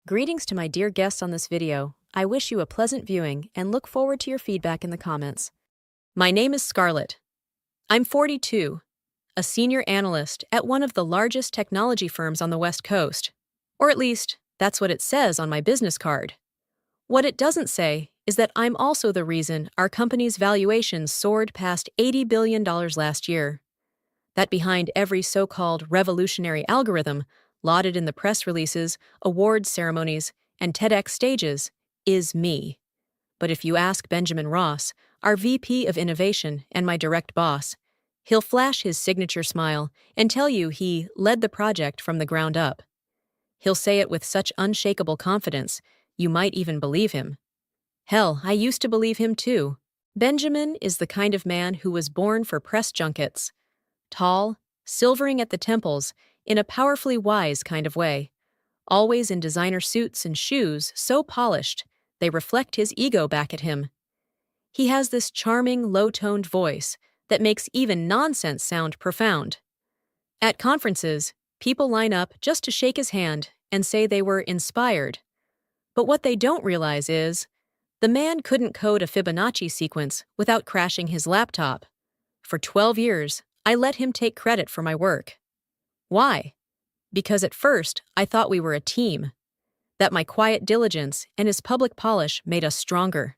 Greetings to my dear guests on this video. I wish you a pleasant viewing and look forward to your feedback in the comments. My name is Scarlett. I'm 42, a senior analyst at one of the largest technology firms on the West Coast. Or at least, that's what it says on my business card. What it doesn't say is that I'm also the reason our company's valuation soared past $80 billion last year. That behind every so-called revolutionary algorithm lauded in the press releases, awards ceremonies, and TEDx stages is me. But if you ask Benjamin Ross, our VP of Innovation and my direct boss, he'll flash his signature smile and tell you he led the project from the ground up. He'll say it with such unshakable confidence, you might even believe him. Hell, I used to believe him too. Benjamin is the kind of man who was born for press junkets. Tall, silvering at the temples, in a powerfully wise kind of way. Always in designer suits and shoes so polished, they reflect his ego back at him. He has this charming, low-toned voice that makes even nonsense sound profound. At conferences, people line up just to shake his hand and say they were inspired. But what they don't realize is, the man couldn't code a Fibonacci sequence without crashing his laptop. For 12 years, I let him take credit for my work. Why? Because at first, I thought we were a team, that my quiet diligence and his public polish made us stronger.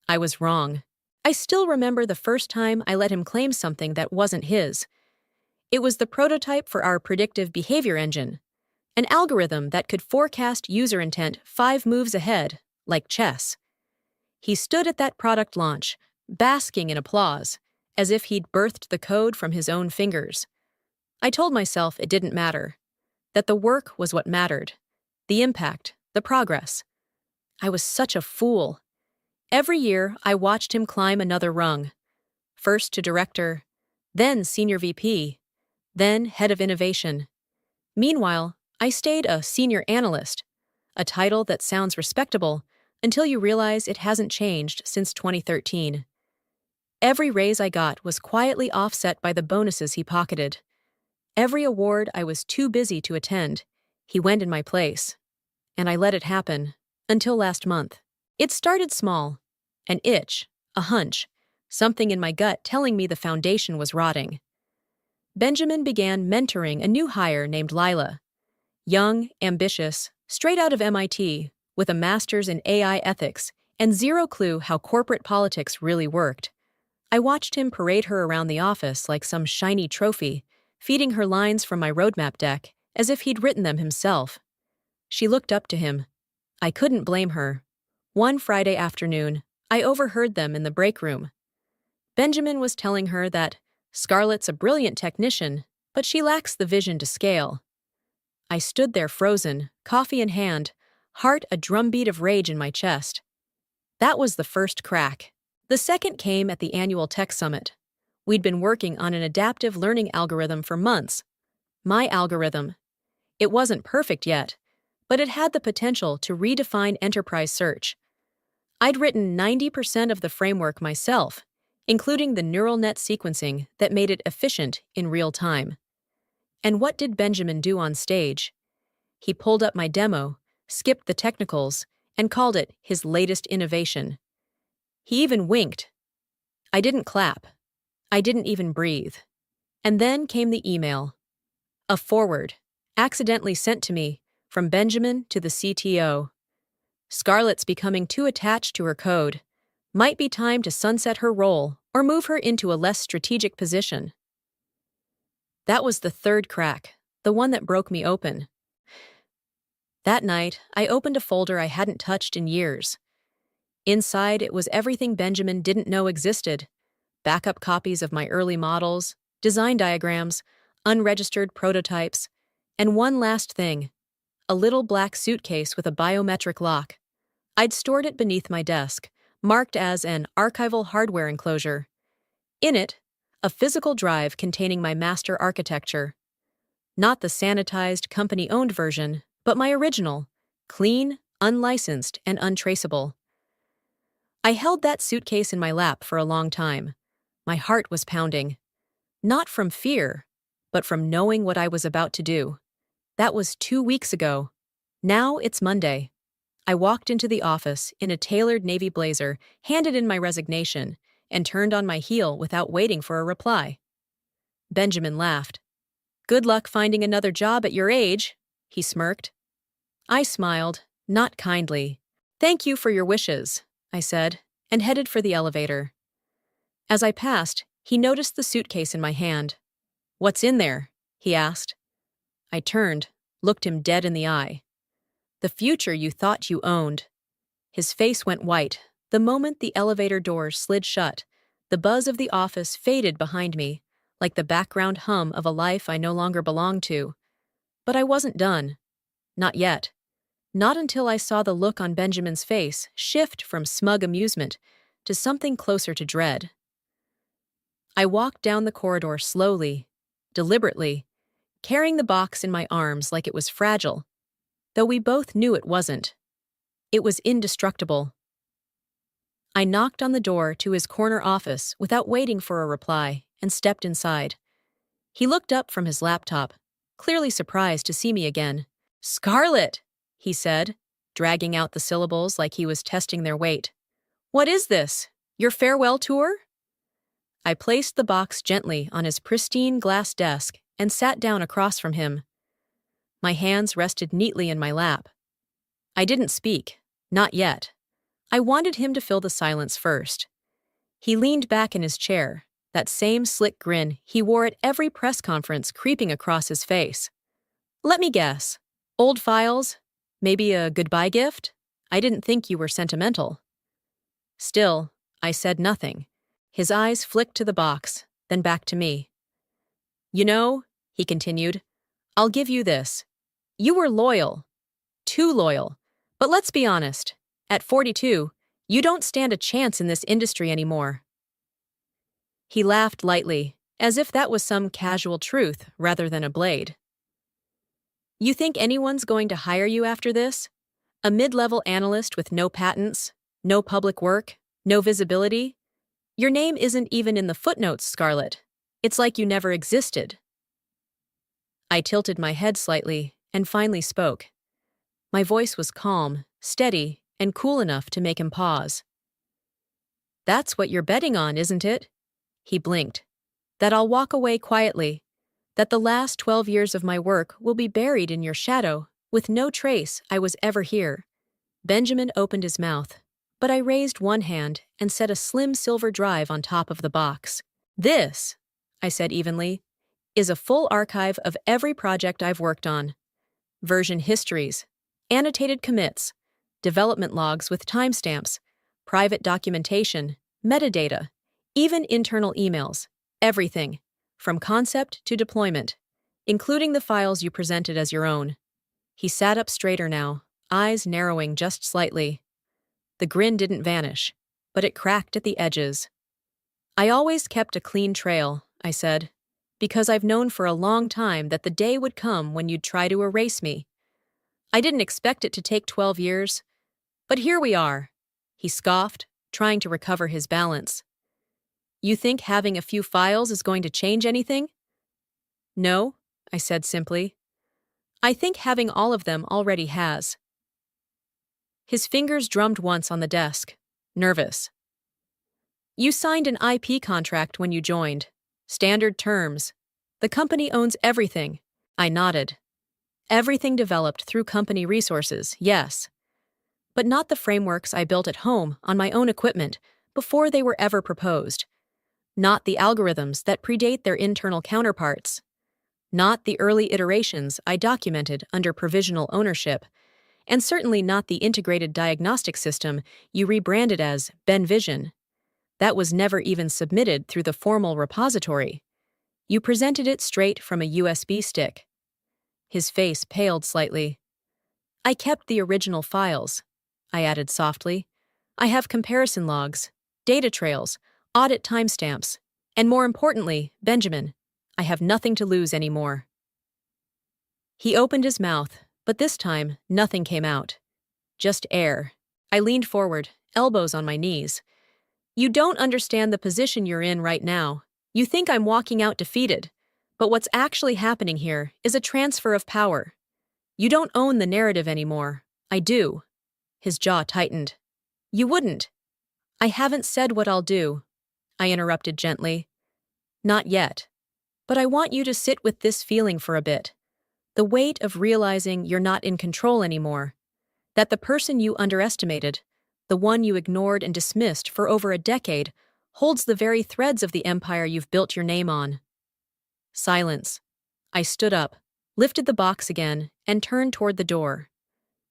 I was wrong. I still remember the first time I let him claim something that wasn't his. It was the prototype for our predictive behavior engine, an algorithm that could forecast user intent 5 moves ahead, like chess. He stood at that product launch, basking in applause, as if he'd birthed the code from his own fingers. I told myself it didn't matter, that the work was what mattered, the impact, the progress. I was such a fool. Every year, I watched him climb another rung, first to director, then senior VP, then head of innovation. Meanwhile, I stayed a senior analyst, a title that sounds respectable until you realize it hasn't changed since 2013. Every raise I got was quietly offset by the bonuses he pocketed. Every award I was too busy to attend, he went in my place. And I let it happen, until last month. It started small, an itch, a hunch, something in my gut telling me the foundation was rotting. Benjamin began mentoring a new hire named Lila. Young, ambitious, straight out of MIT, with a master's in AI ethics and zero clue how corporate politics really worked. I watched him parade her around the office like some shiny trophy, feeding her lines from my roadmap deck as if he'd written them himself. She looked up to him. I couldn't blame her. One Friday afternoon, I overheard them in the break room. Benjamin was telling her that Scarlett's a brilliant technician, but she lacks the vision to scale. I stood there frozen, coffee in hand, heart a drumbeat of rage in my chest. That was the first crack. The second came at the annual tech summit. We'd been working on an adaptive learning algorithm for months. My algorithm. It wasn't perfect yet, but it had the potential to redefine enterprise search. I'd written 90% of the framework myself, including the neural net sequencing that made it efficient in real time. And what did Benjamin do on stage? He pulled up my demo, skipped the technicals, and called it his latest innovation. He even winked. I didn't clap. I didn't even breathe. And then came the email. A forward, accidentally sent to me, from Benjamin to the CTO. Scarlett's becoming too attached to her code. Might be time to sunset her role or move her into a less strategic position. That was the third crack, the one that broke me open. That night, I opened a folder I hadn't touched in years. Inside, it was everything Benjamin didn't know existed. Backup copies of my early models, design diagrams, unregistered prototypes, and one last thing, a little black suitcase with a biometric lock. I'd stored it beneath my desk, marked as an archival hardware enclosure. In it, a physical drive containing my master architecture. Not the sanitized, company-owned version, but my original, clean, unlicensed, and untraceable. I held that suitcase in my lap for a long time. My heart was pounding. Not from fear, but from knowing what I was about to do. That was 2 weeks ago. Now it's Monday. I walked into the office in a tailored navy blazer, handed in my resignation, and turned on my heel without waiting for a reply. Benjamin laughed. "Good luck finding another job at your age," he smirked. I smiled, not kindly. "Thank you for your wishes," I said, and headed for the elevator. As I passed, he noticed the suitcase in my hand. "What's in there?" he asked. I turned, looked him dead in the eye. "The future you thought you owned." His face went white. The moment the elevator doors slid shut, the buzz of the office faded behind me, like the background hum of a life I no longer belonged to. But I wasn't done. Not yet. Not until I saw the look on Benjamin's face shift from smug amusement to something closer to dread. I walked down the corridor slowly, deliberately, carrying the box in my arms like it was fragile, though we both knew it wasn't. It was indestructible. I knocked on the door to his corner office without waiting for a reply and stepped inside. He looked up from his laptop, clearly surprised to see me again. "Scarlett," he said, dragging out the syllables like he was testing their weight. "What is this? Your farewell tour?" I placed the box gently on his pristine glass desk and sat down across from him. My hands rested neatly in my lap. I didn't speak, not yet. I wanted him to fill the silence first. He leaned back in his chair, that same slick grin he wore at every press conference creeping across his face. "Let me guess. Old files? Maybe a goodbye gift? I didn't think you were sentimental." Still, I said nothing. His eyes flicked to the box, then back to me. "You know," he continued, "I'll give you this. You were loyal. Too loyal. But let's be honest. At 42, you don't stand a chance in this industry anymore." He laughed lightly, as if that was some casual truth rather than a blade. "You think anyone's going to hire you after this? A mid-level analyst with no patents, no public work, no visibility? Your name isn't even in the footnotes, Scarlett. It's like you never existed." I tilted my head slightly and finally spoke. My voice was calm, steady, and cool enough to make him pause. "That's what you're betting on, isn't it?" He blinked. "That I'll walk away quietly. That the last 12 years of my work will be buried in your shadow, with no trace I was ever here." Benjamin opened his mouth, but I raised one hand and set a slim silver drive on top of the box. "This," I said evenly, "is a full archive of every project I've worked on. Version histories, annotated commits, development logs with timestamps, private documentation, metadata, even internal emails, everything, from concept to deployment, including the files you presented as your own." He sat up straighter now, eyes narrowing just slightly. The grin didn't vanish, but it cracked at the edges. "I always kept a clean trail," I said, "because I've known for a long time that the day would come when you'd try to erase me. I didn't expect it to take 12 years. But here we are," he scoffed, trying to recover his balance. "You think having a few files is going to change anything?" "No," I said simply. "I think having all of them already has." His fingers drummed once on the desk, nervous. "You signed an IP contract when you joined. Standard terms. The company owns everything." I nodded. "Everything developed through company resources, yes. But not the frameworks I built at home on my own equipment before they were ever proposed. Not the algorithms that predate their internal counterparts. Not the early iterations I documented under provisional ownership, and certainly not the integrated diagnostic system you rebranded as BenVision. That was never even submitted through the formal repository. You presented it straight from a USB stick." His face paled slightly. "I kept the original files," I added softly. "I have comparison logs, data trails, audit timestamps, and more importantly, Benjamin, I have nothing to lose anymore." He opened his mouth, but this time nothing came out. Just air. I leaned forward, elbows on my knees. "You don't understand the position you're in right now. You think I'm walking out defeated, but what's actually happening here is a transfer of power. You don't own the narrative anymore. I do. His jaw tightened. You wouldn't. I haven't said what I'll do, I interrupted gently. Not yet. But I want you to sit with this feeling for a bit. The weight of realizing you're not in control anymore. That the person you underestimated, the one you ignored and dismissed for over a decade, holds the very threads of the empire you've built your name on. Silence. I stood up, lifted the box again, and turned toward the door.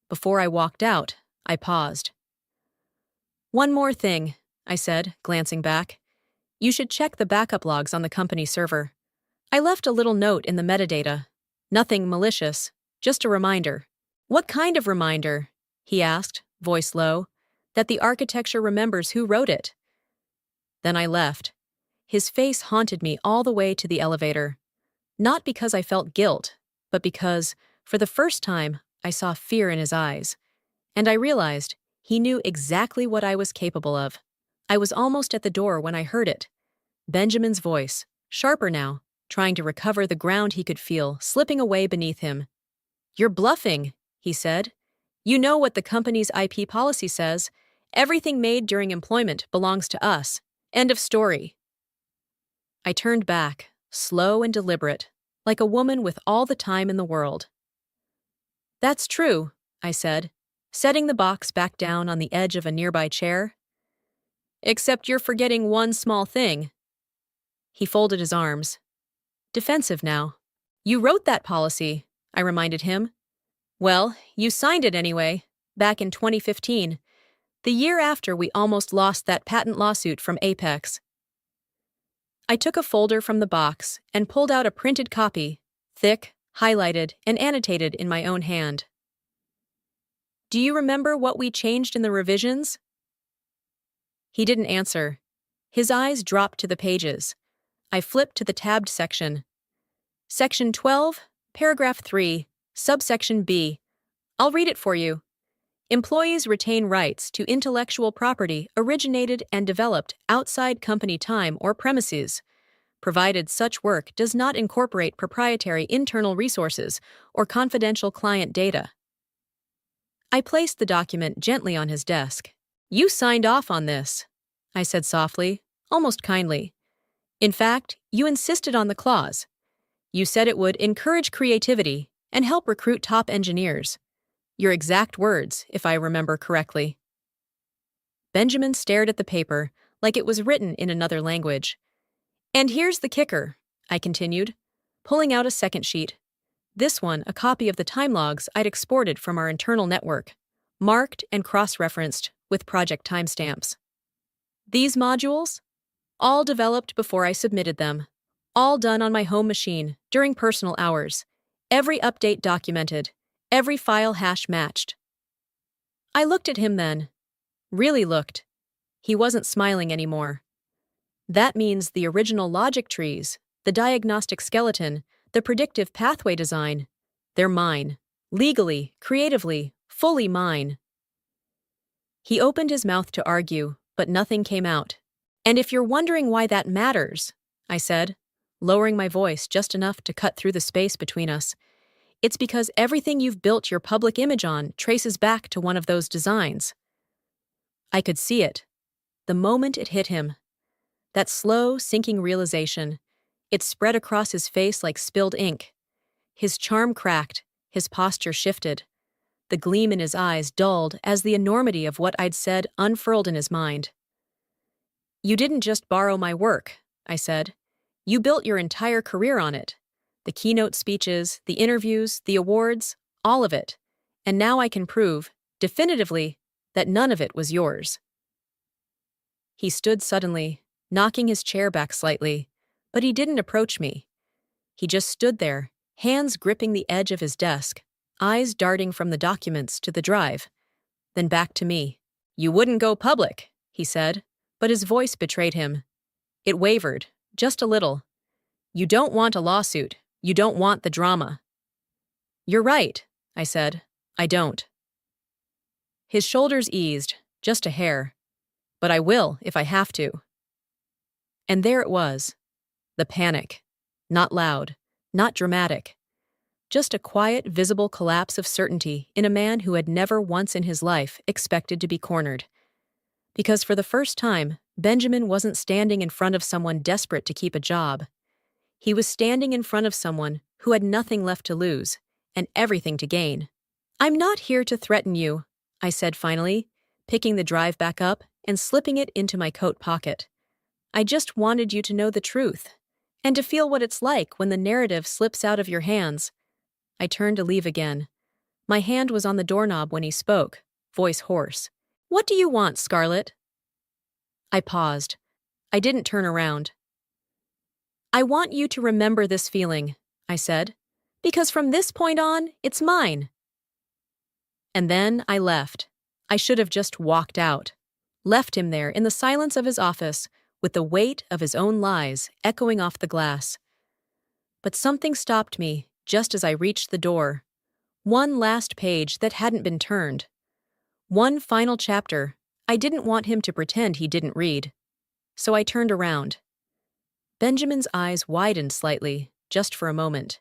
Before I walked out, I paused. One more thing, I said, glancing back. You should check the backup logs on the company server. I left a little note in the metadata. Nothing malicious, just a reminder. What kind of reminder? He asked, voice low. That the architecture remembers who wrote it. Then I left. His face haunted me all the way to the elevator. Not because I felt guilt, but because, for the first time, I saw fear in his eyes. And I realized he knew exactly what I was capable of. I was almost at the door when I heard it. Benjamin's voice, sharper now, trying to recover the ground he could feel slipping away beneath him. You're bluffing, he said. You know what the company's IP policy says. Everything made during employment belongs to us. End of story. I turned back, slow and deliberate, like a woman with all the time in the world. That's true, I said, setting the box back down on the edge of a nearby chair. Except you're forgetting one small thing. He folded his arms. Defensive now. You wrote that policy, I reminded him. Well, you signed it anyway, back in 2015, the year after we almost lost that patent lawsuit from Apex. I took a folder from the box and pulled out a printed copy, thick, highlighted, and annotated in my own hand. Do you remember what we changed in the revisions? He didn't answer. His eyes dropped to the pages. I flipped to the tabbed section. Section 12, paragraph 3, subsection B. I'll read it for you. Employees retain rights to intellectual property originated and developed outside company time or premises, provided such work does not incorporate proprietary internal resources or confidential client data. I placed the document gently on his desk. You signed off on this, I said softly, almost kindly. In fact, you insisted on the clause. You said it would encourage creativity and help recruit top engineers. Your exact words, if I remember correctly. Benjamin stared at the paper like it was written in another language. And here's the kicker, I continued, pulling out a second sheet. This one a copy of the time logs I'd exported from our internal network, marked and cross-referenced with project timestamps. These modules? All developed before I submitted them. All done on my home machine, during personal hours. Every update documented. Every file hash matched. I looked at him then. Really looked. He wasn't smiling anymore. That means the original logic trees, the diagnostic skeleton, the predictive pathway design, they're mine. Legally, creatively, fully mine. He opened his mouth to argue, but nothing came out. And if you're wondering why that matters, I said, lowering my voice just enough to cut through the space between us, it's because everything you've built your public image on traces back to one of those designs. I could see it. The moment it hit him. That slow, sinking realization. It spread across his face like spilled ink. His charm cracked, his posture shifted. The gleam in his eyes dulled as the enormity of what I'd said unfurled in his mind. You didn't just borrow my work, I said. You built your entire career on it. The keynote speeches, the interviews, the awards, all of it. And now I can prove, definitively, that none of it was yours. He stood suddenly, knocking his chair back slightly, but he didn't approach me. He just stood there, hands gripping the edge of his desk, eyes darting from the documents to the drive, then back to me. You wouldn't go public, he said, but his voice betrayed him. It wavered, just a little. You don't want a lawsuit. You don't want the drama. You're right, I said. I don't. His shoulders eased, just a hair. But I will if I have to. And there it was. The panic. Not loud, not dramatic. just a quiet, visible collapse of certainty in a man who had never once in his life expected to be cornered. Because for the first time, Benjamin wasn't standing in front of someone desperate to keep a job. He was standing in front of someone who had nothing left to lose and everything to gain. "I'm not here to threaten you," I said finally, picking the drive back up and slipping it into my coat pocket. "I just wanted you to know the truth, and to feel what it's like when the narrative slips out of your hands." I turned to leave again. My hand was on the doorknob when he spoke, voice hoarse. "What do you want, Scarlett?" I paused. I didn't turn around. "I want you to remember this feeling," I said, "because from this point on, it's mine." And then I left. I should have just walked out. Left him there in the silence of his office, with the weight of his own lies echoing off the glass. But something stopped me just as I reached the door. One last page that hadn't been turned. One final chapter I didn't want him to pretend he didn't read. So I turned around. Benjamin's eyes widened slightly, just for a moment.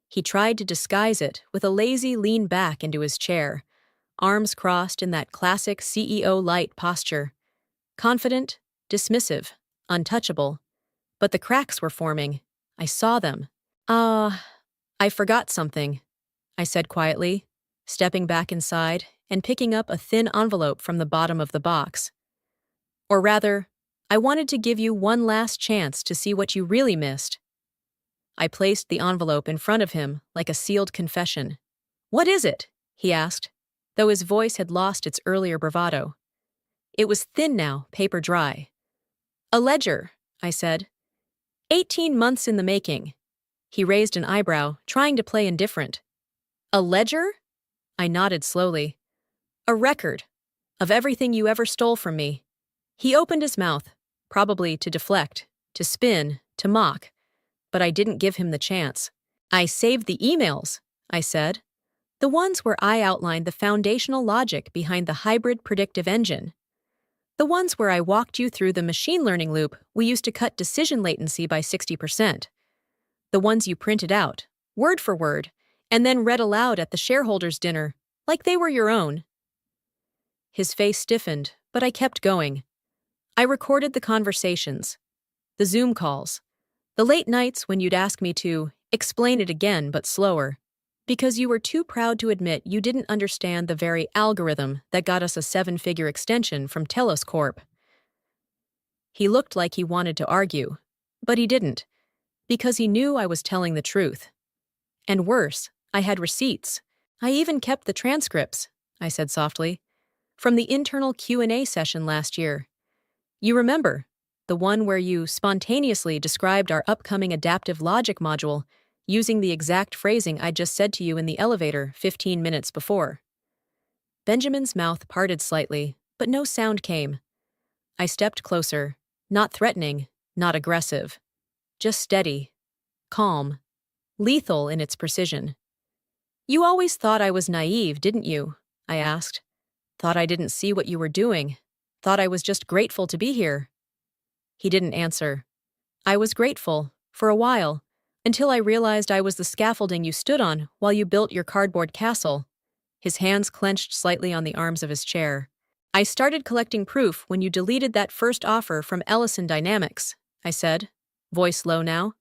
He tried to disguise it with a lazy lean back into his chair, arms crossed in that classic CEO-light posture. Confident, dismissive, untouchable. But the cracks were forming. I saw them. I forgot something," I said quietly, stepping back inside and picking up a thin envelope from the bottom of the box. "Or rather, I wanted to give you one last chance to see what you really missed." I placed the envelope in front of him like a sealed confession. "What is it?" he asked, though his voice had lost its earlier bravado. It was thin now, paper dry. "A ledger," I said. 18 months in the making." He raised an eyebrow, trying to play indifferent. "A ledger?" I nodded slowly. "A record of everything you ever stole from me." He opened his mouth, probably to deflect, to spin, to mock, but I didn't give him the chance. "I saved the emails," I said. "The ones where I outlined the foundational logic behind the hybrid predictive engine. The ones where I walked you through the machine learning loop we used to cut decision latency by 60%. The ones you printed out, word for word, and then read aloud at the shareholders' dinner, like they were your own." His face stiffened, but I kept going. I recorded the conversations, the Zoom calls, the late nights when you'd ask me to explain it again but slower, because you were too proud to admit you didn't understand the very algorithm that got us a 7-figure extension from Telos Corp. He looked like he wanted to argue, but he didn't, because he knew I was telling the truth. And worse, I had receipts. "I even kept the transcripts," I said softly, "from the internal Q&A session last year. You remember, the one where you spontaneously described our upcoming adaptive logic module using the exact phrasing I just said to you in the elevator 15 minutes before." Benjamin's mouth parted slightly, but no sound came. I stepped closer, not threatening, not aggressive, just steady, calm, lethal in its precision. "You always thought I was naive, didn't you?" I asked. "Thought I didn't see what you were doing. Thought I was just grateful to be here." He didn't answer. "I was grateful, for a while, until I realized I was the scaffolding you stood on while you built your cardboard castle." His hands clenched slightly on the arms of his chair. "I started collecting proof when you deleted that first offer from Ellison Dynamics," I said, voice low now.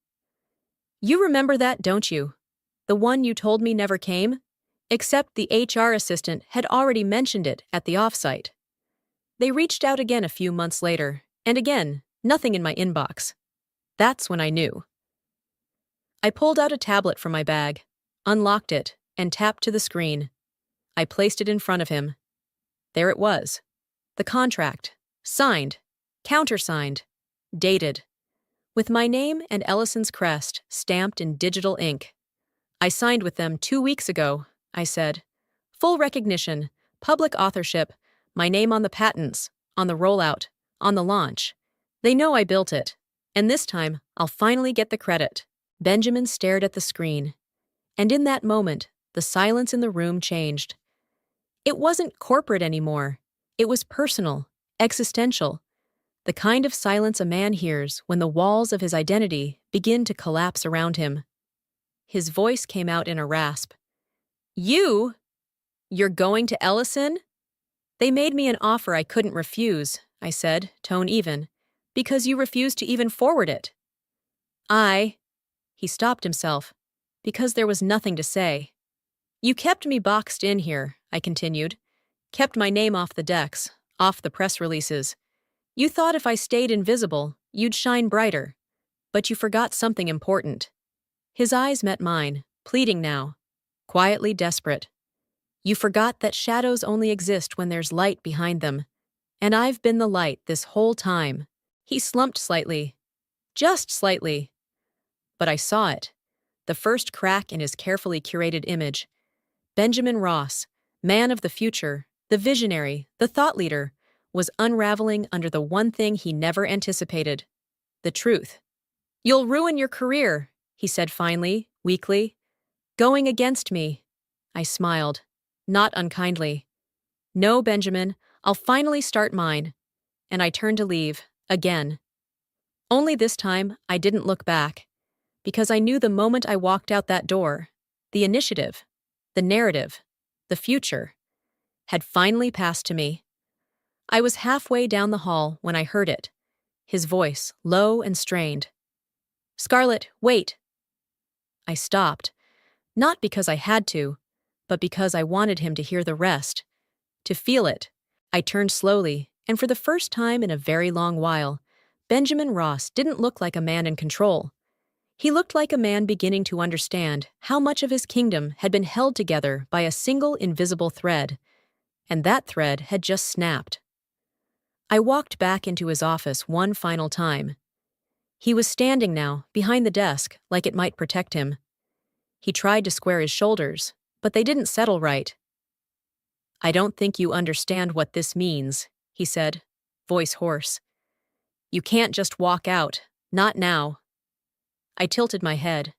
"You remember that, don't you? The one you told me never came? Except the HR assistant had already mentioned it at the offsite." They reached out again a few months later, and again, nothing in my inbox. That's when I knew. I pulled out a tablet from my bag, unlocked it, and tapped to the screen. I placed it in front of him. There it was. The contract. Signed. Countersigned. Dated. With my name and Ellison's crest stamped in digital ink. "I signed with them 2 weeks ago," I said. "Full recognition, public authorship, my name on the patents, on the rollout, on the launch. They know I built it. And this time, I'll finally get the credit." Benjamin stared at the screen. And in that moment, the silence in the room changed. It wasn't corporate anymore. It was personal, existential. The kind of silence a man hears when the walls of his identity begin to collapse around him. His voice came out in a rasp. You? You're going to Ellison? They made me an offer I couldn't refuse, I said, tone even, because you refused to even forward it. He stopped himself, because there was nothing to say. You kept me boxed in here, I continued, kept my name off the decks, off the press releases. You thought if I stayed invisible, you'd shine brighter. But you forgot something important. His eyes met mine, pleading now, quietly desperate. You forgot that shadows only exist when there's light behind them. And I've been the light this whole time. He slumped slightly. Just slightly. But I saw it. The first crack in his carefully curated image. Benjamin Ross, man of the future, the visionary, the thought leader, was unraveling under the one thing he never anticipated. The truth. You'll ruin your career, he said finally, weakly. Going against me. I smiled, not unkindly. No, Benjamin, I'll finally start mine. And I turned to leave, again. Only this time, I didn't look back. Because I knew the moment I walked out that door, the initiative, the narrative, the future, had finally passed to me. I was halfway down the hall when I heard it, his voice low and strained. Scarlett, wait. I stopped, not because I had to, but because I wanted him to hear the rest, to feel it. I turned slowly, and for the first time in a very long while, Benjamin Ross didn't look like a man in control. He looked like a man beginning to understand how much of his kingdom had been held together by a single invisible thread, and that thread had just snapped. I walked back into his office one final time. He was standing now, behind the desk, like it might protect him. He tried to square his shoulders, but they didn't settle right. I don't think you understand what this means, he said, voice hoarse. You can't just walk out, not now. I tilted my head.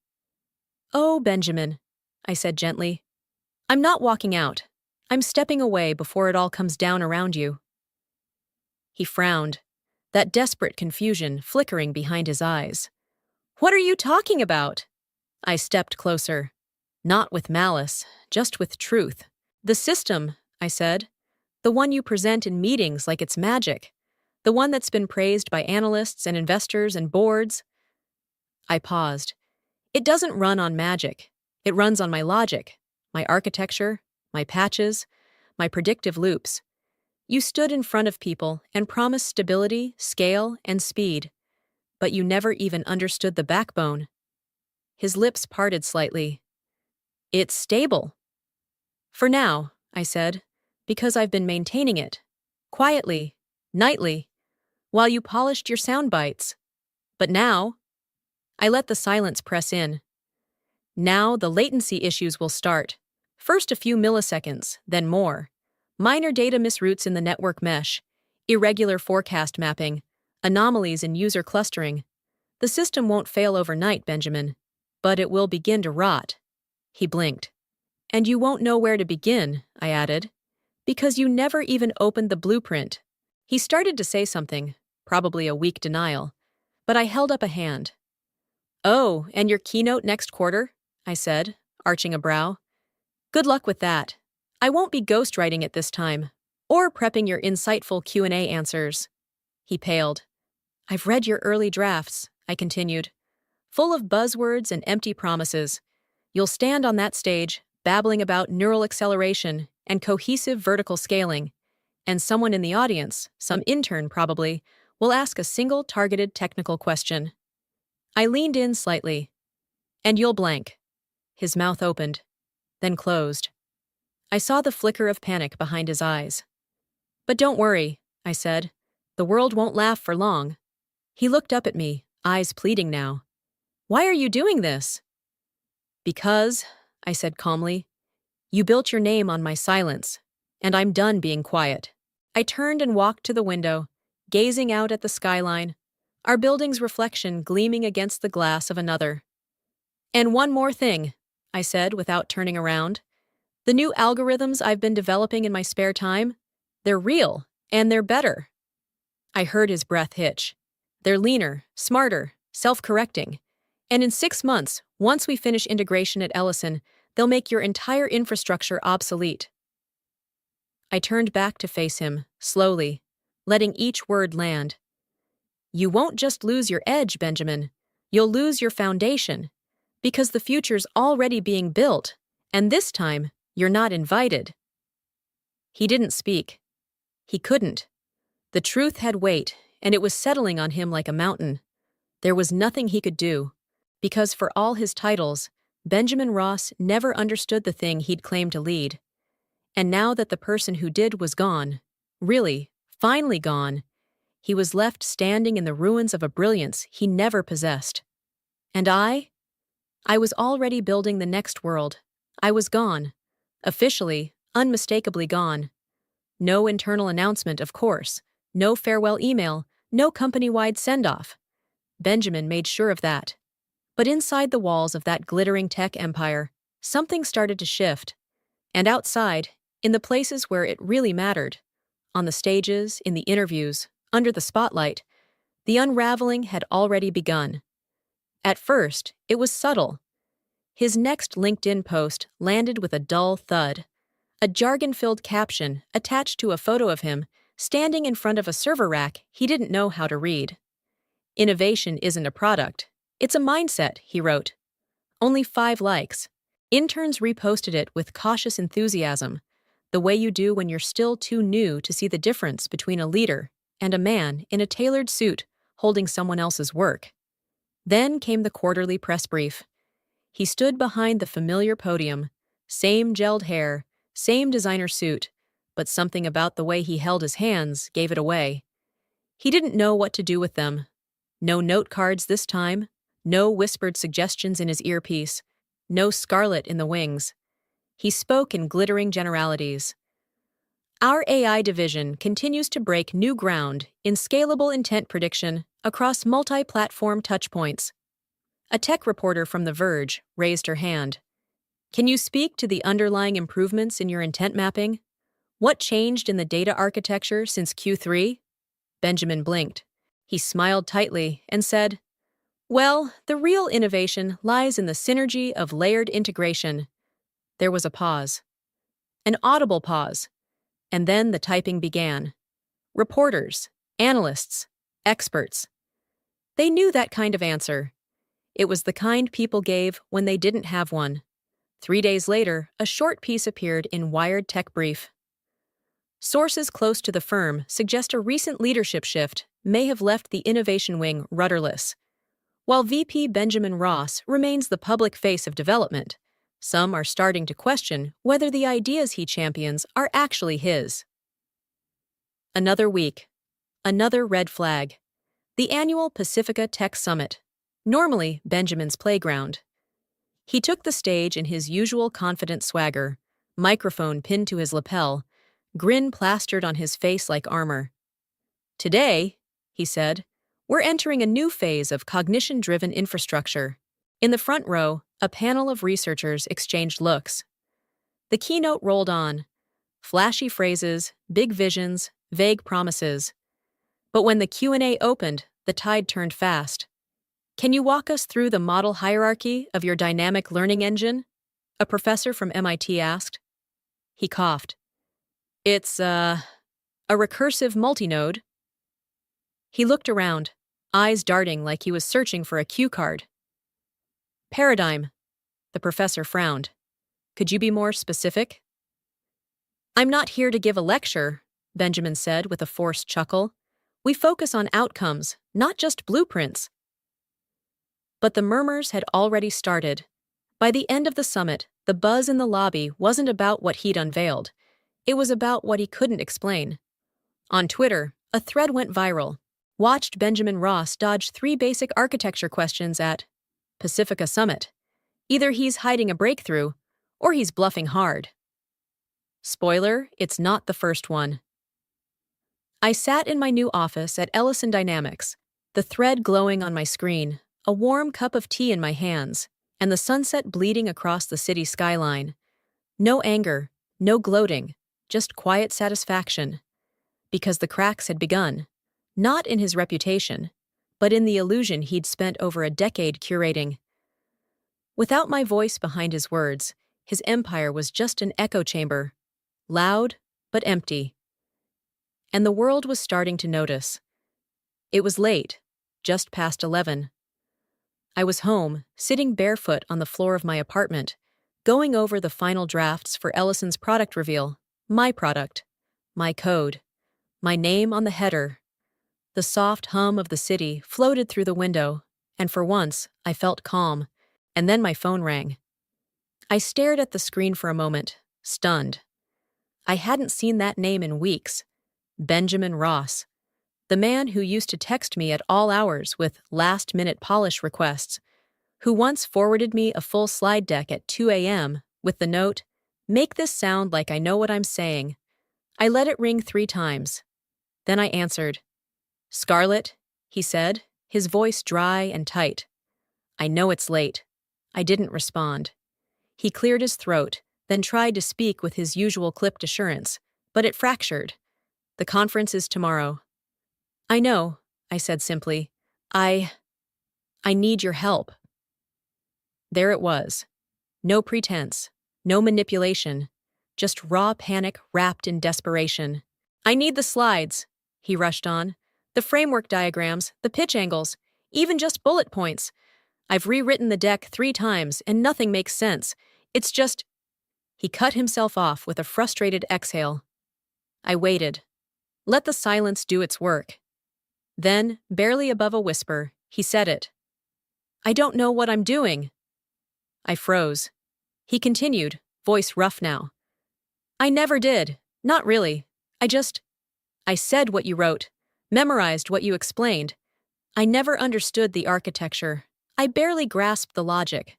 Oh, Benjamin, I said gently. I'm not walking out. I'm stepping away before it all comes down around you. He frowned, that desperate confusion flickering behind his eyes. What are you talking about? I stepped closer. Not with malice, just with truth. The system, I said. The one you present in meetings like it's magic. The one that's been praised by analysts and investors and boards. I paused. It doesn't run on magic. It runs on my logic, my architecture, my patches, my predictive loops. You stood in front of people and promised stability, scale, and speed, but you never even understood the backbone. His lips parted slightly. It's stable. For now, I said, because I've been maintaining it. Quietly, nightly, while you polished your sound bites. But now, I let the silence press in. Now the latency issues will start. First a few milliseconds, then more. Minor data misroutes in the network mesh, irregular forecast mapping, anomalies in user clustering. The system won't fail overnight, Benjamin, but it will begin to rot. He blinked. And you won't know where to begin, I added, because you never even opened the blueprint. He started to say something, probably a weak denial, but I held up a hand. Oh, and your keynote next quarter? I said, arching a brow. Good luck with that. I won't be ghostwriting it this time, or prepping your insightful Q&A answers. He paled. I've read your early drafts, I continued, full of buzzwords and empty promises. You'll stand on that stage, babbling about neural acceleration and cohesive vertical scaling, and someone in the audience, some intern probably, will ask a single targeted technical question. I leaned in slightly. And you'll blank. His mouth opened, then closed. I saw the flicker of panic behind his eyes. But don't worry, I said. The world won't laugh for long. He looked up at me, eyes pleading now. Why are you doing this? Because, I said calmly, you built your name on my silence, and I'm done being quiet. I turned and walked to the window, gazing out at the skyline, our building's reflection gleaming against the glass of another. And one more thing, I said without turning around. The new algorithms I've been developing in my spare time, they're real, and they're better. I heard his breath hitch. They're leaner, smarter, self-correcting, And in 6 months, once we finish integration at Ellison, they'll make your entire infrastructure obsolete. I turned back to face him, slowly, letting each word land. You won't just lose your edge, Benjamin. You'll lose your foundation. Because the future's already being built, and this time, you're not invited. He didn't speak. He couldn't. The truth had weight, and it was settling on him like a mountain. There was nothing he could do, because for all his titles, Benjamin Ross never understood the thing he'd claimed to lead. And now that the person who did was gone, really, finally gone, he was left standing in the ruins of a brilliance he never possessed. And I was already building the next world. I was gone. Officially, unmistakably gone. No internal announcement, of course. No farewell email. No company-wide send-off. Benjamin made sure of that. But inside the walls of that glittering tech empire, something started to shift. And outside, in the places where it really mattered, on the stages, in the interviews, under the spotlight, the unraveling had already begun. At first, it was subtle. His next LinkedIn post landed with a dull thud. A jargon-filled caption attached to a photo of him standing in front of a server rack he didn't know how to read. Innovation isn't a product. It's a mindset, he wrote. Only 5 likes. Interns reposted it with cautious enthusiasm, the way you do when you're still too new to see the difference between a leader and a man in a tailored suit holding someone else's work. Then came the quarterly press brief. He stood behind the familiar podium, same gelled hair, same designer suit, but something about the way he held his hands gave it away. He didn't know what to do with them. No note cards this time, no whispered suggestions in his earpiece, no scarlet in the wings. He spoke in glittering generalities. Our AI division continues to break new ground in scalable intent prediction across multi-platform touchpoints. A tech reporter from The Verge raised her hand. Can you speak to the underlying improvements in your intent mapping? What changed in the data architecture since Q3? Benjamin blinked. He smiled tightly and said, Well, the real innovation lies in the synergy of layered integration. There was a pause. An audible pause. And then the typing began. Reporters, analysts, experts. They knew that kind of answer. It was the kind people gave when they didn't have one. 3 days later, a short piece appeared in Wired Tech Brief. Sources close to the firm suggest a recent leadership shift may have left the innovation wing rudderless. While VP Benjamin Ross remains the public face of development, some are starting to question whether the ideas he champions are actually his. Another week. Another red flag. The annual Pacifica Tech Summit. Normally Benjamin's playground. He took the stage in his usual confident swagger, microphone pinned to his lapel, grin plastered on his face like armor. Today, he said, we're entering a new phase of cognition-driven infrastructure. In the front row, a panel of researchers exchanged looks. The keynote rolled on. Flashy phrases, big visions, vague promises. But when the Q&A opened, the tide turned fast. Can you walk us through the model hierarchy of your dynamic learning engine? A professor from MIT asked. He coughed. It's, a recursive multinode. He looked around, eyes darting like he was searching for a cue card. Paradigm. The professor frowned. Could you be more specific? I'm not here to give a lecture, Benjamin said with a forced chuckle. We focus on outcomes, not just blueprints. But the murmurs had already started. By the end of the summit, the buzz in the lobby wasn't about what he'd unveiled. It was about what he couldn't explain. On Twitter, a thread went viral. Watched Benjamin Ross dodge 3 basic architecture questions at Pacifica Summit. Either he's hiding a breakthrough, or he's bluffing hard. Spoiler, it's not the first one. I sat in my new office at Ellison Dynamics, the thread glowing on my screen, a warm cup of tea in my hands, and the sunset bleeding across the city skyline. No anger, no gloating, just quiet satisfaction. Because the cracks had begun, not in his reputation, but in the illusion he'd spent over a decade curating. Without my voice behind his words, his empire was just an echo chamber, loud but empty. And the world was starting to notice. It was late, just past 11. I was home, sitting barefoot on the floor of my apartment, going over the final drafts for Ellison's product reveal, my product, my code, my name on the header. The soft hum of the city floated through the window, and for once, I felt calm, and then my phone rang. I stared at the screen for a moment, stunned. I hadn't seen that name in weeks. Benjamin Ross, the man who used to text me at all hours with last-minute polish requests, who once forwarded me a full slide deck at 2 a.m. with the note, "Make this sound like I know what I'm saying." I let it ring 3 times. Then I answered. "Scarlett," he said, his voice dry and tight. "I know it's late." I didn't respond. He cleared his throat, then tried to speak with his usual clipped assurance, but it fractured. "The conference is tomorrow." "I know," I said simply. I need your help." There it was. No pretense, no manipulation, just raw panic wrapped in desperation. "I need the slides," he rushed on. "The framework diagrams, the pitch angles, even just bullet points. I've rewritten the deck 3 times and nothing makes sense. It's just—" He cut himself off with a frustrated exhale. I waited. Let the silence do its work. Then, barely above a whisper, he said it. "I don't know what I'm doing." I froze. He continued, voice rough now. "I never did. Not really. I said what you wrote, memorized what you explained. I never understood the architecture. I barely grasped the logic.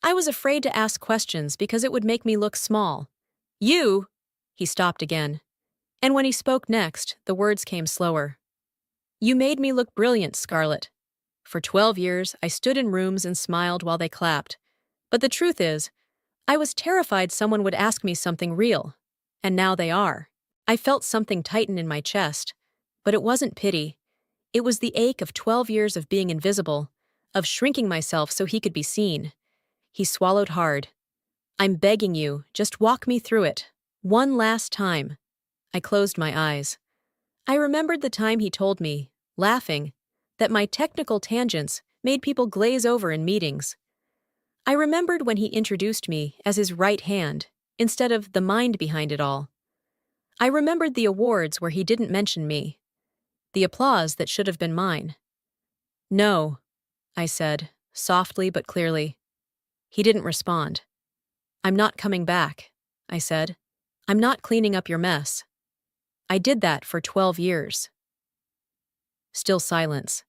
I was afraid to ask questions because it would make me look small. You—" He stopped again. And when he spoke next, the words came slower. "You made me look brilliant, Scarlett. For 12 years, I stood in rooms and smiled while they clapped. But the truth is, I was terrified someone would ask me something real. And now they are." I felt something tighten in my chest. But it wasn't pity. It was the ache of 12 years of being invisible, of shrinking myself so he could be seen. He swallowed hard. "I'm begging you, just walk me through it. One last time." I closed my eyes. I remembered the time he told me, laughing, that my technical tangents made people glaze over in meetings. I remembered when he introduced me as his right hand, instead of the mind behind it all. I remembered the awards where he didn't mention me. The applause that should have been mine. "No," I said, softly but clearly. He didn't respond. "I'm not coming back," I said. "I'm not cleaning up your mess. I did that for 12 years. Still silence.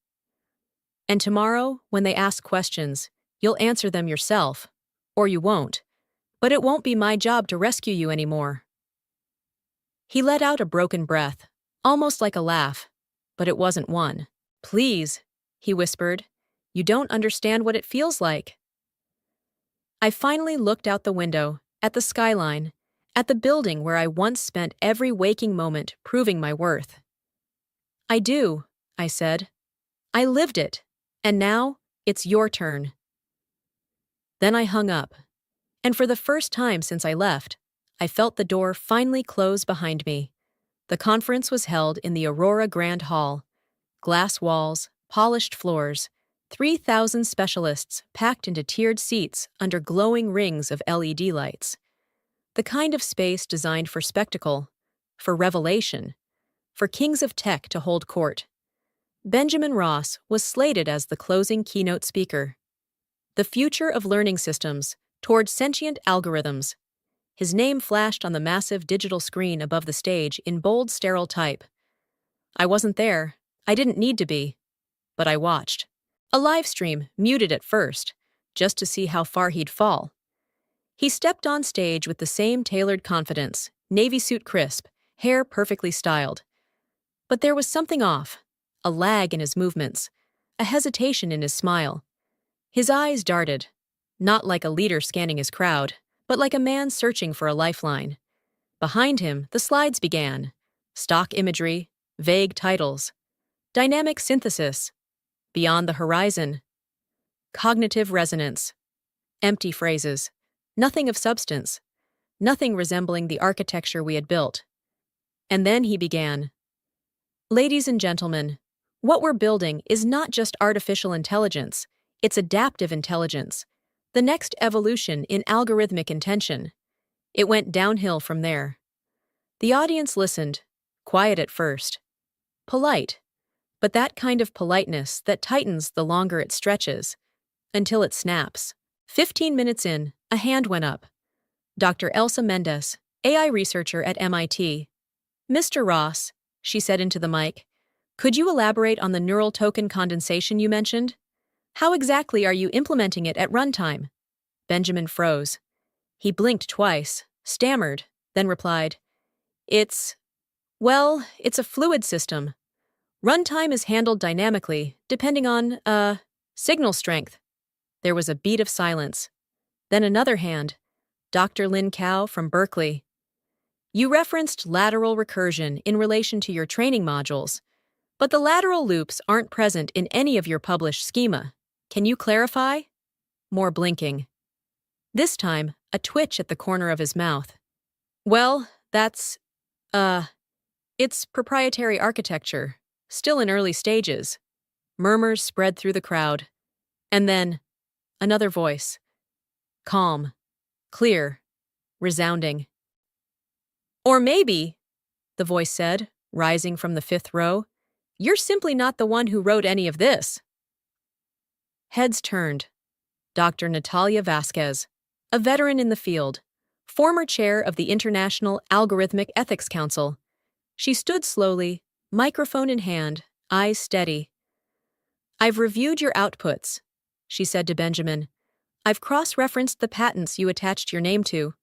"And tomorrow, when they ask questions, you'll answer them yourself. Or you won't. But it won't be my job to rescue you anymore." He let out a broken breath, almost like a laugh, but it wasn't one. "Please," he whispered, "you don't understand what it feels like." I finally looked out the window, at the skyline, at the building where I once spent every waking moment proving my worth. "I do," I said. "I lived it, and now it's your turn." Then I hung up, and for the first time since I left, I felt the door finally close behind me. The conference was held in the Aurora Grand Hall. Glass walls, polished floors, 3,000 specialists packed into tiered seats under glowing rings of LED lights. The kind of space designed for spectacle, for revelation, for kings of tech to hold court. Benjamin Ross was slated as the closing keynote speaker. The future of learning systems toward sentient algorithms. His name flashed on the massive digital screen above the stage in bold, sterile type. I wasn't there. I didn't need to be. But I watched. A live stream, muted at first, just to see how far he'd fall. He stepped on stage with the same tailored confidence, navy suit crisp, hair perfectly styled. But there was something off, a lag in his movements, a hesitation in his smile. His eyes darted, not like a leader scanning his crowd, but like a man searching for a lifeline. Behind him, the slides began. Stock imagery, vague titles. Dynamic synthesis. Beyond the horizon. Cognitive resonance. Empty phrases. Nothing of substance. Nothing resembling the architecture we had built. And then he began. Ladies and gentlemen, what we're building is not just artificial intelligence, it's adaptive intelligence, the next evolution in algorithmic intention. It went downhill from there. The audience listened, quiet at first. Polite, but that kind of politeness that tightens the longer it stretches, until it snaps. 15 minutes in, a hand went up. Dr. Elsa Mendez, AI researcher at MIT. Mr. Ross, she said into the mic, could you elaborate on the neural token condensation you mentioned? How exactly are you implementing it at runtime? Benjamin froze. He blinked twice, stammered, then replied, It's a fluid system. Runtime is handled dynamically, depending on, signal strength. There was a beat of silence. Then another hand, Dr. Lin Cao from Berkeley. You referenced lateral recursion in relation to your training modules, but the lateral loops aren't present in any of your published schema. Can you clarify? More blinking. This time, a twitch at the corner of his mouth. Well, it's proprietary architecture, still in early stages. Murmurs spread through the crowd. And then, another voice. Calm, clear, resounding. Or maybe, the voice said, rising from the fifth row, you're simply not the one who wrote any of this. Heads turned. Dr. Natalia Vasquez, a veteran in the field, former chair of the International Algorithmic Ethics Council. She stood slowly, microphone in hand, eyes steady. I've reviewed your outputs, she said to Benjamin. I've cross-referenced the patents you attached your name to.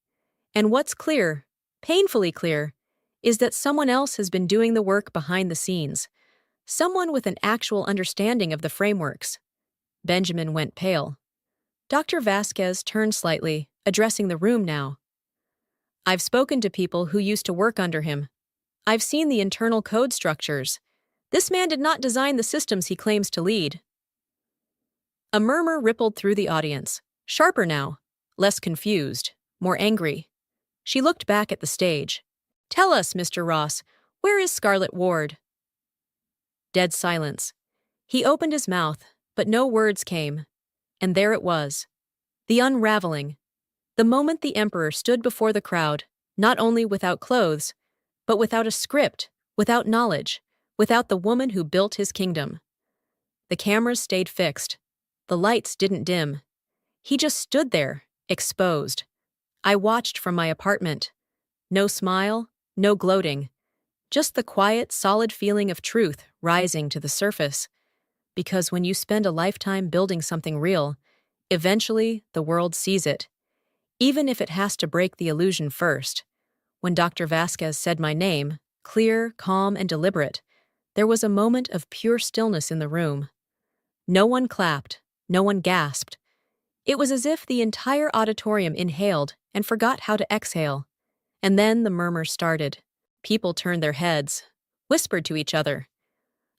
And what's clear, painfully clear, is that someone else has been doing the work behind the scenes. Someone with an actual understanding of the frameworks. Benjamin went pale. Dr. Vasquez turned slightly, addressing the room now. I've spoken to people who used to work under him. I've seen the internal code structures. This man did not design the systems he claims to lead. A murmur rippled through the audience, sharper now, less confused, more angry. She looked back at the stage. Tell us, Mr. Ross, where is Scarlett Ward? Dead silence. He opened his mouth, but no words came. And there it was. The unraveling. The moment the Emperor stood before the crowd, not only without clothes, but without a script, without knowledge, without the woman who built his kingdom. The cameras stayed fixed. The lights didn't dim. He just stood there, exposed. I watched from my apartment. No smile, no gloating. Just the quiet, solid feeling of truth rising to the surface. Because when you spend a lifetime building something real, eventually the world sees it. Even if it has to break the illusion first. When Dr. Vasquez said my name, clear, calm, and deliberate, there was a moment of pure stillness in the room. No one clapped, no one gasped. It was as if the entire auditorium inhaled and forgot how to exhale. And then the murmur started. People turned their heads, whispered to each other.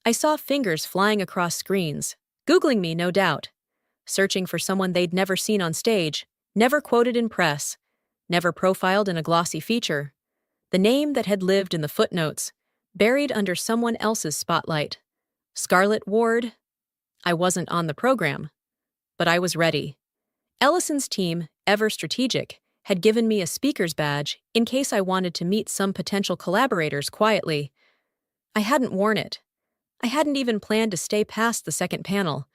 I saw fingers flying across screens, Googling me, no doubt, searching for someone they'd never seen on stage, never quoted in press, never profiled in a glossy feature. The name that had lived in the footnotes, buried under someone else's spotlight. Scarlett Ward. I wasn't on the program, but I was ready. Ellison's team, ever strategic, had given me a speaker's badge in case I wanted to meet some potential collaborators quietly. I hadn't worn it. I hadn't even planned to stay past the second panel.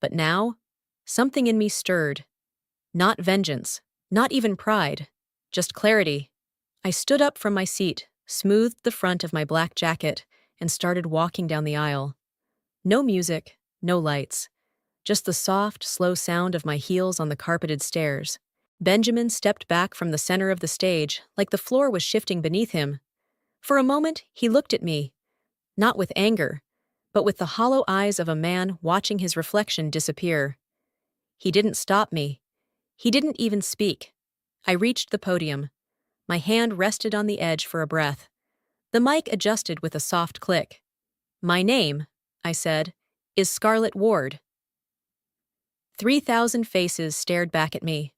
But now, something in me stirred. Not vengeance, not even pride, just clarity. I stood up from my seat, smoothed the front of my black jacket, and started walking down the aisle. No music, no lights. Just the soft, slow sound of my heels on the carpeted stairs. Benjamin stepped back from the center of the stage, like the floor was shifting beneath him. For a moment, he looked at me, not with anger, but with the hollow eyes of a man watching his reflection disappear. He didn't stop me. He didn't even speak. I reached the podium. My hand rested on the edge for a breath. The mic adjusted with a soft click. My name, I said, is Scarlett Ward. 3,000 faces stared back at me.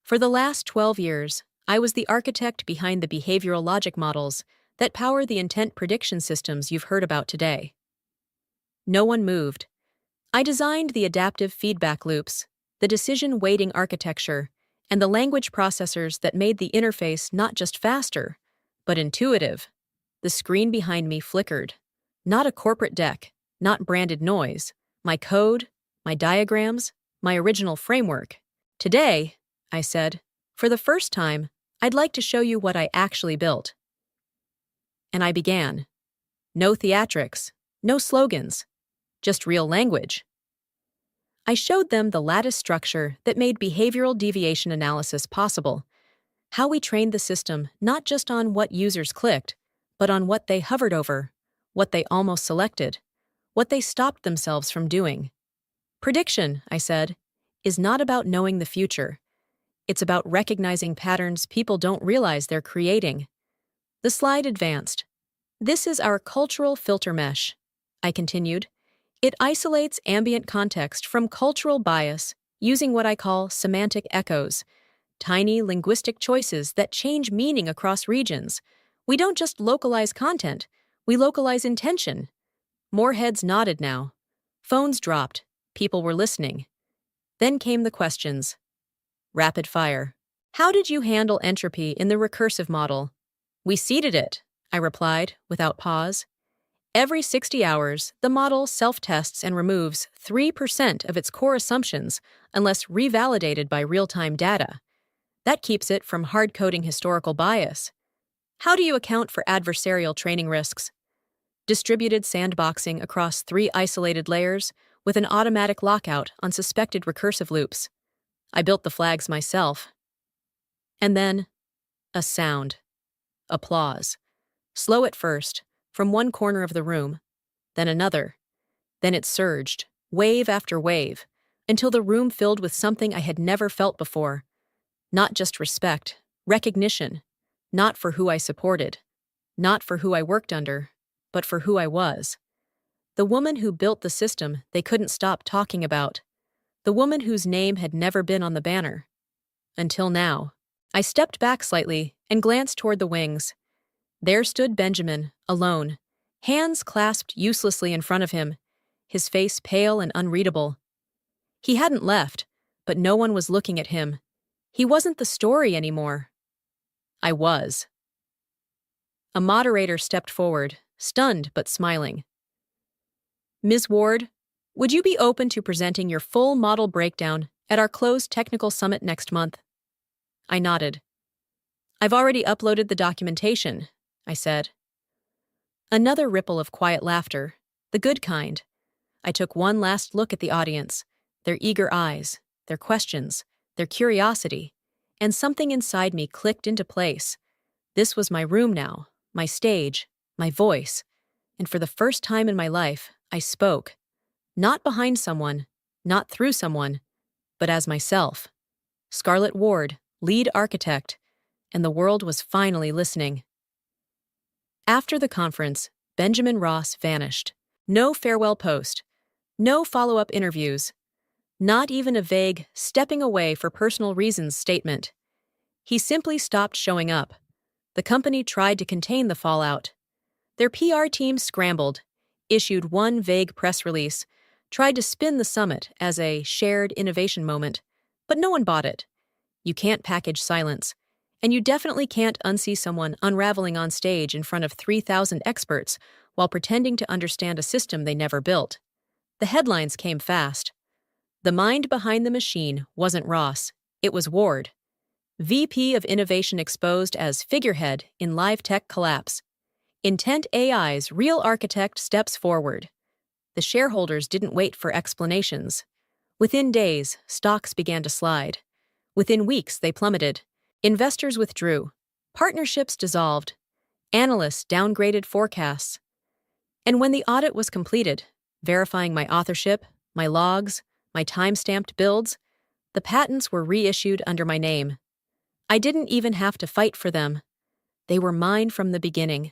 For the last 12 years, I was the architect behind the behavioral logic models that power the intent prediction systems you've heard about today. No one moved. I designed the adaptive feedback loops, the decision-weighting architecture, and the language processors that made the interface not just faster, but intuitive. The screen behind me flickered. Not a corporate deck, not branded noise. My code, my diagrams, my original framework. Today, I said, for the first time, I'd like to show you what I actually built. And I began. No theatrics, no slogans, just real language. I showed them the lattice structure that made behavioral deviation analysis possible, how we trained the system not just on what users clicked, but on what they hovered over, what they almost selected, what they stopped themselves from doing. Prediction, I said, is not about knowing the future. It's about recognizing patterns people don't realize they're creating. The slide advanced. This is our cultural filter mesh, I continued. It isolates ambient context from cultural bias using what I call semantic echoes, tiny linguistic choices that change meaning across regions. We don't just localize content, we localize intention. More heads nodded now. Phones dropped. People were listening. Then came the questions. Rapid fire. How did you handle entropy in the recursive model? We seeded it, I replied, without pause. Every 60 hours, the model self-tests and removes 3% of its core assumptions unless revalidated by real-time data. That keeps it from hard-coding historical bias. How do you account for adversarial training risks? Distributed sandboxing across 3 isolated layers with an automatic lockout on suspected recursive loops. I built the flags myself. And then, a sound. Applause. Slow at first, from one corner of the room, then another. Then it surged, wave after wave, until the room filled with something I had never felt before. Not just respect, recognition. Not for who I supported, not for who I worked under, but for who I was. The woman who built the system they couldn't stop talking about. The woman whose name had never been on the banner. Until now. I stepped back slightly and glanced toward the wings. There stood Benjamin, alone, hands clasped uselessly in front of him, his face pale and unreadable. He hadn't left, but no one was looking at him. He wasn't the story anymore. I was. A moderator stepped forward, stunned but smiling. Ms. Ward, would you be open to presenting your full model breakdown at our closed technical summit next month? I nodded. I've already uploaded the documentation, I said. Another ripple of quiet laughter, the good kind. I took one last look at the audience, their eager eyes, their questions, their curiosity, and something inside me clicked into place. This was my room now, my stage, my voice, and for the first time in my life, I spoke. Not behind someone, not through someone, but as myself. Scarlett Ward, lead architect, and the world was finally listening. After the conference, Benjamin Ross vanished. No farewell post, no follow-up interviews, not even a vague, stepping away for personal reasons statement. He simply stopped showing up. The company tried to contain the fallout. Their PR team scrambled, issued one vague press release, tried to spin the summit as a shared innovation moment, but no one bought it. You can't package silence, and you definitely can't unsee someone unraveling on stage in front of 3,000 experts while pretending to understand a system they never built. The headlines came fast. The mind behind the machine wasn't Ross, it was Ward. VP of Innovation exposed as figurehead in live tech collapse. Intent AI's real architect steps forward. The shareholders didn't wait for explanations. Within days, stocks began to slide. Within weeks, they plummeted. Investors withdrew. Partnerships dissolved. Analysts downgraded forecasts. And when the audit was completed, verifying my authorship, my logs, my time-stamped builds, the patents were reissued under my name. I didn't even have to fight for them. They were mine from the beginning.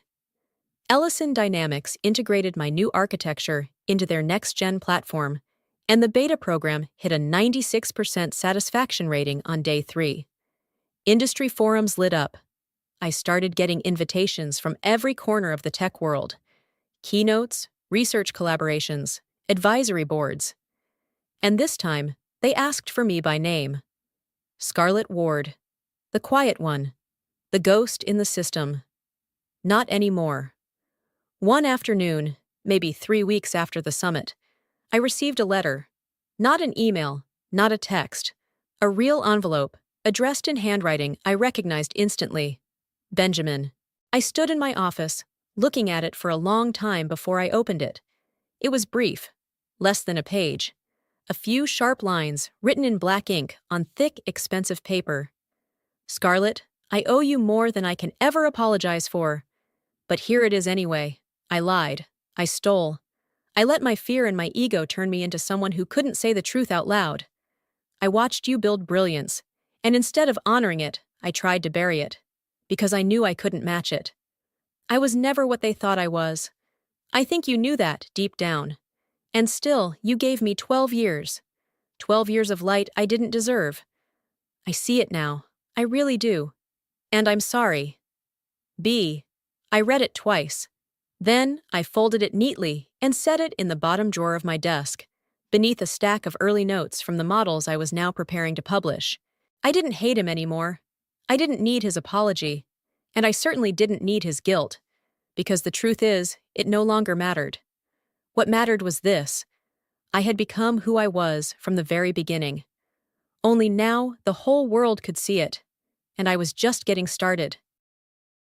Ellison Dynamics integrated my new architecture into their next-gen platform, and the beta program hit a 96% satisfaction rating on day 3. Industry forums lit up. I started getting invitations from every corner of the tech world. Keynotes, research collaborations, advisory boards. And this time, they asked for me by name. Scarlett Ward. The quiet one. The ghost in the system. Not anymore. One afternoon, maybe 3 weeks after the summit, I received a letter. Not an email, not a text. A real envelope, addressed in handwriting I recognized instantly. Benjamin. I stood in my office, looking at it for a long time before I opened it. It was brief, less than a page. A few sharp lines written in black ink on thick, expensive paper. Scarlett, I owe you more than I can ever apologize for. But here it is anyway. I lied. I stole. I let my fear and my ego turn me into someone who couldn't say the truth out loud. I watched you build brilliance, and instead of honoring it, I tried to bury it. Because I knew I couldn't match it. I was never what they thought I was. I think you knew that deep down. And still, you gave me 12 years. 12 years of light I didn't deserve. I see it now. I really do. And I'm sorry. B. I read it twice. Then, I folded it neatly and set it in the bottom drawer of my desk, beneath a stack of early notes from the models I was now preparing to publish. I didn't hate him anymore. I didn't need his apology. And I certainly didn't need his guilt. Because the truth is, it no longer mattered. What mattered was this. I had become who I was from the very beginning. Only now, the whole world could see it. And I was just getting started.